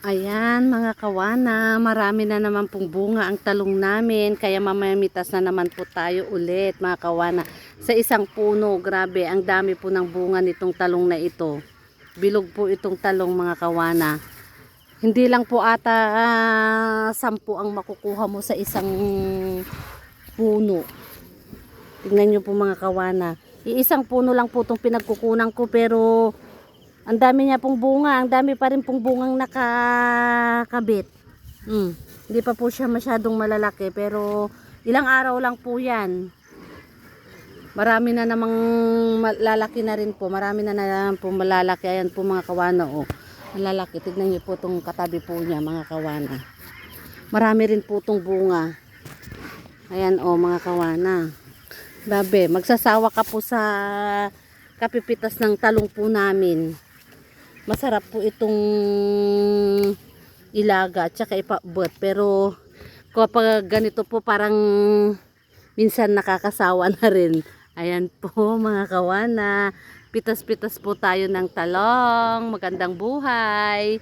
Ayan mga kawana, marami na naman pong bunga ang talong namin, kaya mamamitas na naman po tayo ulit mga kawana. Sa isang puno, grabe, ang dami po ng bunga nitong talong na ito. Bilog po itong talong mga kawana. Hindi lang po ata 10 ang makukuha mo sa isang puno. Tingnan nyo po mga kawana. Iisang puno lang po itong pinagkukunan ko, pero ang dami niya pong bunga. Ang dami pa rin pong bungang nakakabit. Hindi pa po siya masyadong malalaki, pero ilang araw lang po yan. Marami na namang malalaki na rin po. Marami na naman po malalaki. Ayan po mga kawana. Oh. Malalaki. Tignan niyo po itong katabi po niya mga kawana. Marami rin po itong bunga. Ayan oh mga kawana. Grabe, magsasawa ka po sa kapipitas ng talong po namin. Masarap po itong ilaga at saka ipabot. Pero kapag ganito po parang minsan nakakasawa na rin. Ayan po mga kawana. Pitas-pitas po tayo ng talong. Magandang buhay.